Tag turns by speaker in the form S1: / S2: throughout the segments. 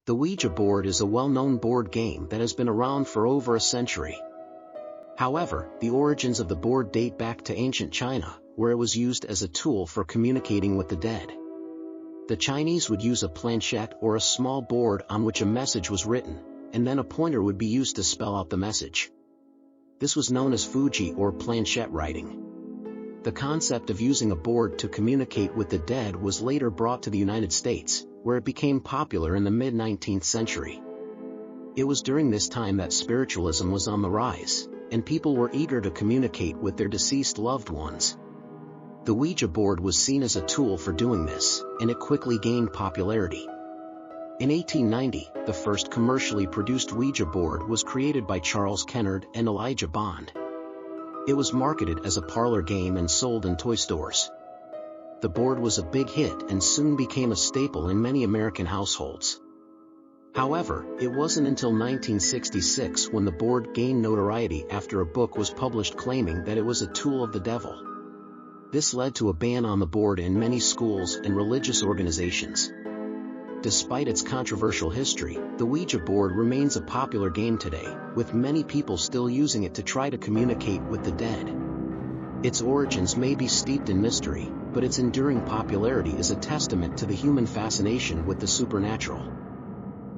S1: The Ouija board is a well-known board game that has been around for over a century. However, the origins of the board date back to ancient China, where it was used as a tool for communicating with the dead. The Chinese would use a planchette or a small board on which a message was written, and then a pointer would be used to spell out the message. This was known as Fuji or planchette writing. The concept of using a board to communicate with the dead was later brought to the United States, where it became popular in the mid-19th century. It was during this time that spiritualism was on the rise, and people were eager to communicate with their deceased loved ones. The Ouija board was seen as a tool for doing this, and it quickly gained popularity. In 1890, the first commercially produced Ouija board was created by Charles Kennard and Elijah Bond. It was marketed as a parlor game and sold in toy stores. The board was a big hit and soon became a staple in many American households. However, it wasn't until 1966 when the board gained notoriety after a book was published claiming that it was a tool of the devil. This led to a ban on the board in many schools and religious organizations. Despite its controversial history, the Ouija board remains a popular game today, with many people still using it to try to communicate with the dead. Its origins may be steeped in mystery, but its enduring popularity is a testament to the human fascination with the supernatural.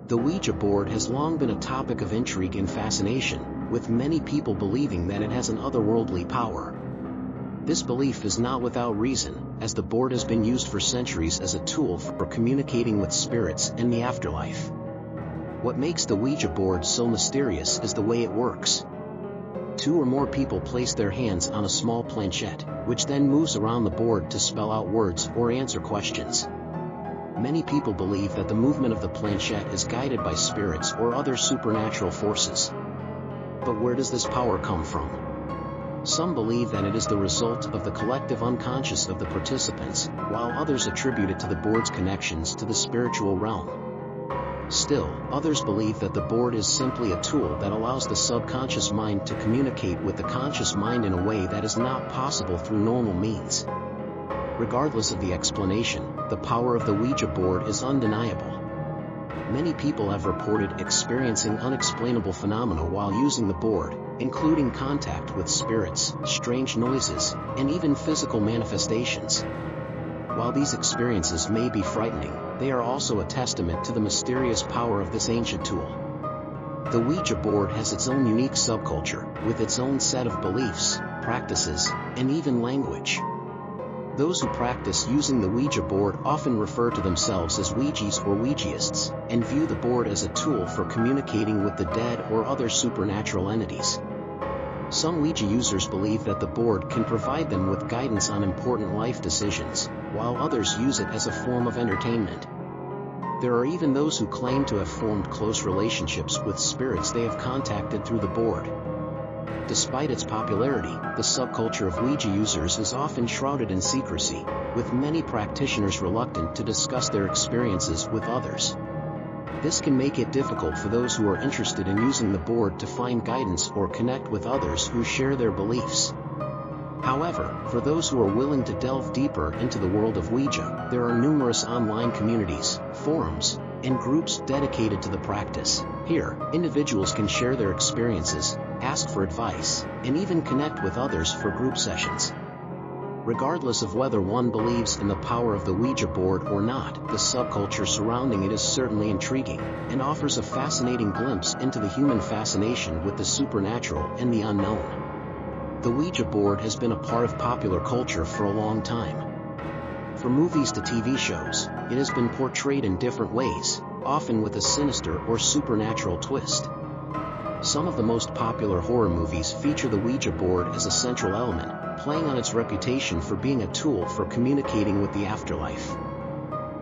S1: The Ouija board has long been a topic of intrigue and fascination, with many people believing that it has an otherworldly power. This belief is not without reason, as the board has been used for centuries as a tool for communicating with spirits and the afterlife. What makes the Ouija board so mysterious is the way it works. Two or more people place their hands on a small planchette, which then moves around the board to spell out words or answer questions. Many people believe that the movement of the planchette is guided by spirits or other supernatural forces. But where does this power come from? Some believe that it is the result of the collective unconscious of the participants, while others attribute it to the board's connections to the spiritual realm. Still, others believe that the board is simply a tool that allows the subconscious mind to communicate with the conscious mind in a way that is not possible through normal means. Regardless of the explanation, the power of the Ouija board is undeniable. Many people have reported experiencing unexplainable phenomena while using the board, including contact with spirits, strange noises, and even physical manifestations. While these experiences may be frightening, they are also a testament to the mysterious power of this ancient tool. The Ouija board has its own unique subculture, with its own set of beliefs, practices, and even language. Those who practice using the Ouija board often refer to themselves as Ouijis or Ouijaists, and view the board as a tool for communicating with the dead or other supernatural entities. Some Ouija users believe that the board can provide them with guidance on important life decisions, while others use it as a form of entertainment. There are even those who claim to have formed close relationships with spirits they have contacted through the board. Despite its popularity, the subculture of Ouija users is often shrouded in secrecy, with many practitioners reluctant to discuss their experiences with others. This can make it difficult for those who are interested in using the board to find guidance or connect with others who share their beliefs. However, for those who are willing to delve deeper into the world of Ouija, there are numerous online communities, forums, and groups dedicated to the practice. Here, individuals can share their experiences, ask for advice, and even connect with others for group sessions. Regardless of whether one believes in the power of the Ouija board or not, the subculture surrounding it is certainly intriguing, and offers a fascinating glimpse into the human fascination with the supernatural and the unknown. The Ouija board has been a part of popular culture for a long time. From movies to TV shows, it has been portrayed in different ways, often with a sinister or supernatural twist. Some of the most popular horror movies feature the Ouija board as a central element, playing on its reputation for being a tool for communicating with the afterlife.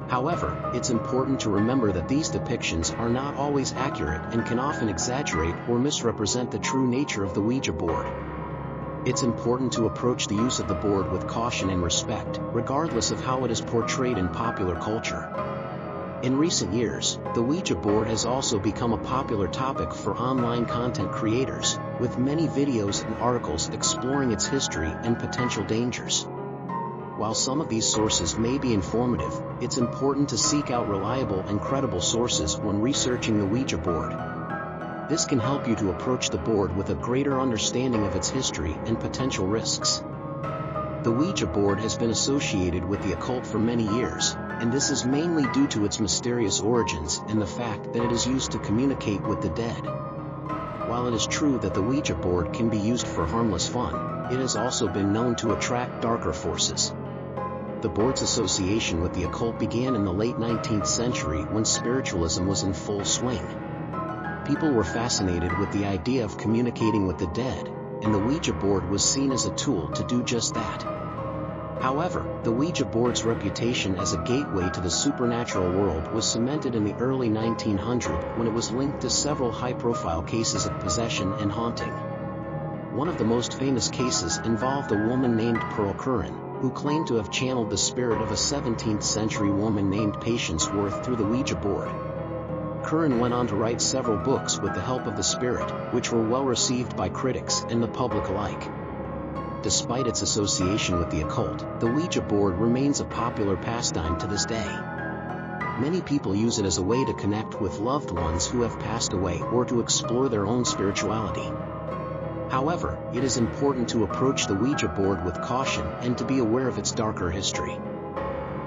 S1: However, it's important to remember that these depictions are not always accurate and can often exaggerate or misrepresent the true nature of the Ouija board. It's important to approach the use of the board with caution and respect, regardless of how it is portrayed in popular culture. In recent years, the Ouija board has also become a popular topic for online content creators, with many videos and articles exploring its history and potential dangers. While some of these sources may be informative, it's important to seek out reliable and credible sources when researching the Ouija board. This can help you to approach the board with a greater understanding of its history and potential risks. The Ouija board has been associated with the occult for many years, and this is mainly due to its mysterious origins and the fact that it is used to communicate with the dead. While it is true that the Ouija board can be used for harmless fun, it has also been known to attract darker forces. The board's association with the occult began in the late 19th century when spiritualism was in full swing. People were fascinated with the idea of communicating with the dead, and the Ouija board was seen as a tool to do just that. However, the Ouija board's reputation as a gateway to the supernatural world was cemented in the early 1900s when it was linked to several high-profile cases of possession and haunting. One of the most famous cases involved a woman named Pearl Curran, who claimed to have channeled the spirit of a 17th-century woman named Patience Worth through the Ouija board. Curran went on to write several books with the help of the spirit, which were well received by critics and the public alike. Despite its association with the occult, the Ouija board remains a popular pastime to this day. Many people use it as a way to connect with loved ones who have passed away or to explore their own spirituality. However, it is important to approach the Ouija board with caution and to be aware of its darker history.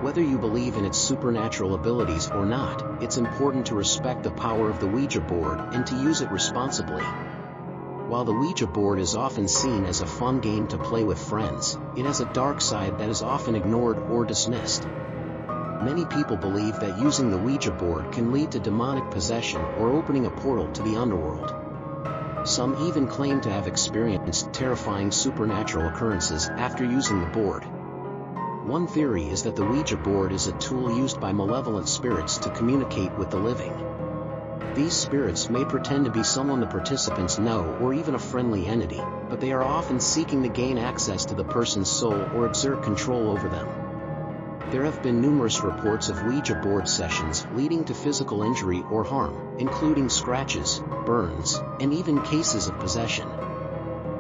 S1: Whether you believe in its supernatural abilities or not, it's important to respect the power of the Ouija board and to use it responsibly. While the Ouija board is often seen as a fun game to play with friends, it has a dark side that is often ignored or dismissed. Many people believe that using the Ouija board can lead to demonic possession or opening a portal to the underworld. Some even claim to have experienced terrifying supernatural occurrences after using the board. One theory is that the Ouija board is a tool used by malevolent spirits to communicate with the living. These spirits may pretend to be someone the participants know or even a friendly entity, but they are often seeking to gain access to the person's soul or exert control over them. There have been numerous reports of Ouija board sessions leading to physical injury or harm, including scratches, burns, and even cases of possession.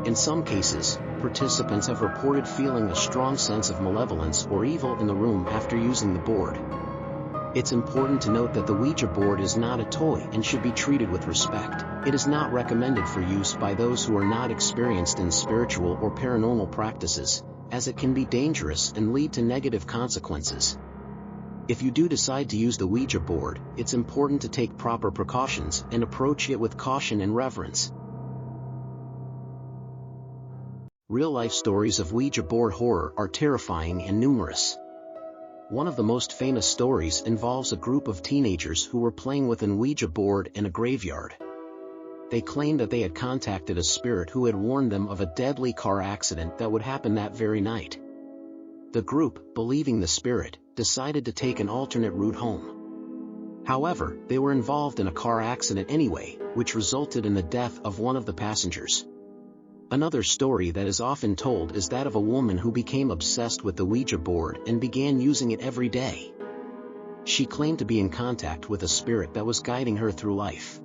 S1: In some cases, participants have reported feeling a strong sense of malevolence or evil in the room after using the board. It's important to note that the Ouija board is not a toy and should be treated with respect. It is not recommended for use by those who are not experienced in spiritual or paranormal practices, as it can be dangerous and lead to negative consequences. If you do decide to use the Ouija board, it's important to take proper precautions and approach it with caution and reverence. Real-life stories of Ouija board horror are terrifying and numerous. One of the most famous stories involves a group of teenagers who were playing with an Ouija board in a graveyard. They claimed that they had contacted a spirit who had warned them of a deadly car accident that would happen that very night. The group, believing the spirit, decided to take an alternate route home. However, they were involved in a car accident anyway, which resulted in the death of one of the passengers. Another story that is often told is that of a woman who became obsessed with the Ouija board and began using it every day. She claimed to be in contact with a spirit that was guiding her through life.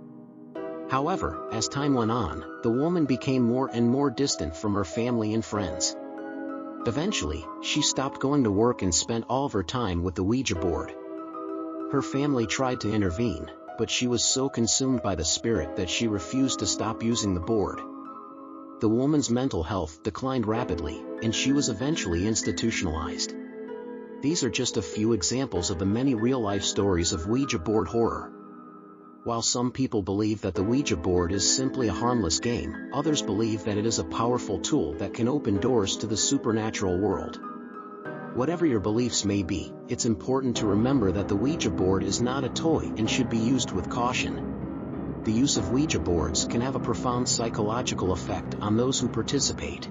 S1: However, as time went on, the woman became more and more distant from her family and friends. Eventually, she stopped going to work and spent all of her time with the Ouija board. Her family tried to intervene, but she was so consumed by the spirit that she refused to stop using the board. The woman's mental health declined rapidly, and she was eventually institutionalized. These are just a few examples of the many real-life stories of Ouija board horror. While some people believe that the Ouija board is simply a harmless game, others believe that it is a powerful tool that can open doors to the supernatural world. Whatever your beliefs may be, it's important to remember that the Ouija board is not a toy and should be used with caution. The use of Ouija boards can have a profound psychological effect on those who participate.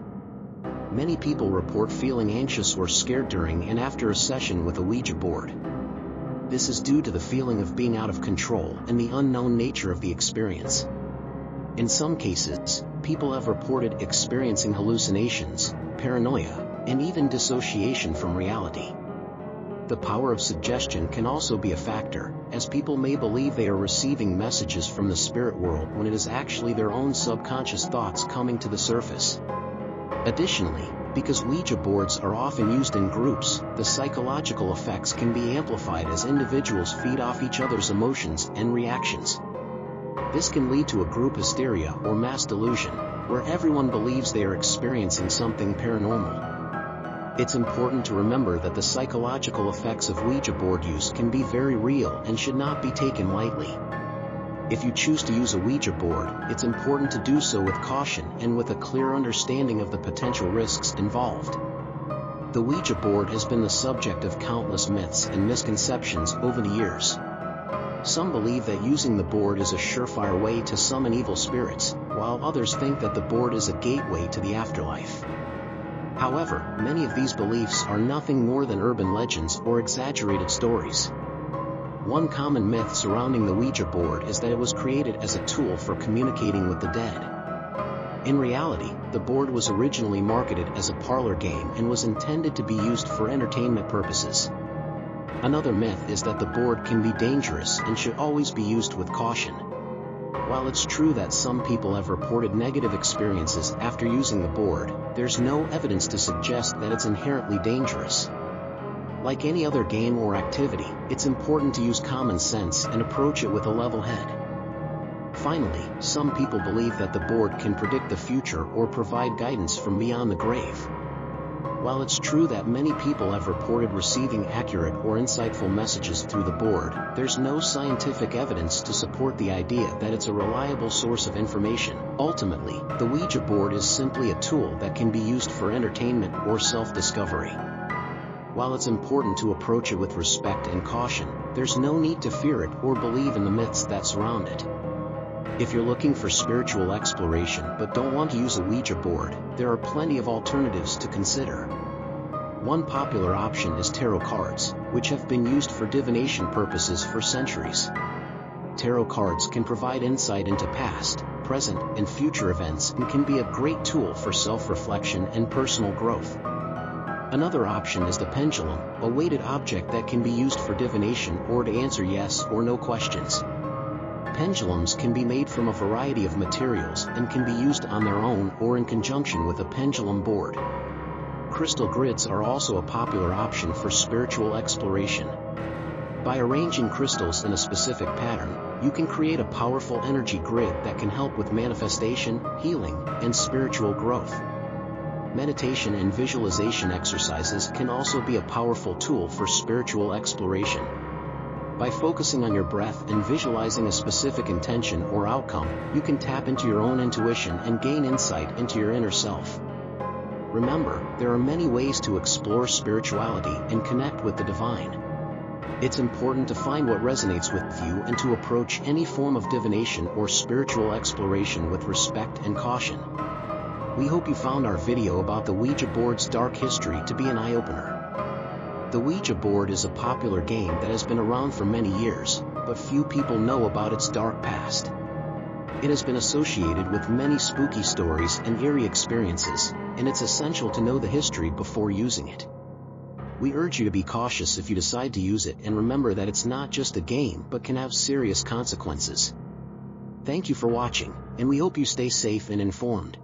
S1: Many people report feeling anxious or scared during and after a session with a Ouija board. This is due to the feeling of being out of control and the unknown nature of the experience. In some cases, people have reported experiencing hallucinations, paranoia, and even dissociation from reality. The power of suggestion can also be a factor, as people may believe they are receiving messages from the spirit world when it is actually their own subconscious thoughts coming to the surface. Additionally, Because Ouija boards are often used in groups, the psychological effects can be amplified as individuals feed off each other's emotions and reactions. This can lead to a group hysteria or mass delusion, where everyone believes they are experiencing something paranormal. It's important to remember that the psychological effects of Ouija board use can be very real and should not be taken lightly. If you choose to use a Ouija board, it's important to do so with caution and with a clear understanding of the potential risks involved. The Ouija board has been the subject of countless myths and misconceptions over the years. Some believe that using the board is a surefire way to summon evil spirits, while others think that the board is a gateway to the afterlife. However, many of these beliefs are nothing more than urban legends or exaggerated stories. One common myth surrounding the Ouija board is that it was created as a tool for communicating with the dead. In reality, the board was originally marketed as a parlor game and was intended to be used for entertainment purposes. Another myth is that the board can be dangerous and should always be used with caution. While it's true that some people have reported negative experiences after using the board, there's no evidence to suggest that it's inherently dangerous. Like any other game or activity, it's important to use common sense and approach it with a level head. Finally, some people believe that the board can predict the future or provide guidance from beyond the grave. While it's true that many people have reported receiving accurate or insightful messages through the board, there's no scientific evidence to support the idea that it's a reliable source of information. Ultimately, the Ouija board is simply a tool that can be used for entertainment or self-discovery. While it's important to approach it with respect and caution, there's no need to fear it or believe in the myths that surround it. If you're looking for spiritual exploration but don't want to use a Ouija board, there are plenty of alternatives to consider. One popular option is tarot cards, which have been used for divination purposes for centuries. Tarot cards can provide insight into past, present, and future events and can be a great tool for self-reflection and personal growth. Another option is the pendulum, a weighted object that can be used for divination or to answer yes or no questions. Pendulums can be made from a variety of materials and can be used on their own or in conjunction with a pendulum board. Crystal grids are also a popular option for spiritual exploration. By arranging crystals in a specific pattern, you can create a powerful energy grid that can help with manifestation, healing, and spiritual growth. Meditation and visualization exercises can also be a powerful tool for spiritual exploration. By focusing on your breath and visualizing a specific intention or outcome, you can tap into your own intuition and gain insight into your inner self. Remember, there are many ways to explore spirituality and connect with the divine. It's important to find what resonates with you and to approach any form of divination or spiritual exploration with respect and caution. We hope you found our video about the Ouija board's dark history to be an eye-opener. The Ouija board is a popular game that has been around for many years, but few people know about its dark past. It has been associated with many spooky stories and eerie experiences, and it's essential to know the history before using it. We urge you to be cautious if you decide to use it and remember that it's not just a game but can have serious consequences. Thank you for watching, and we hope you stay safe and informed.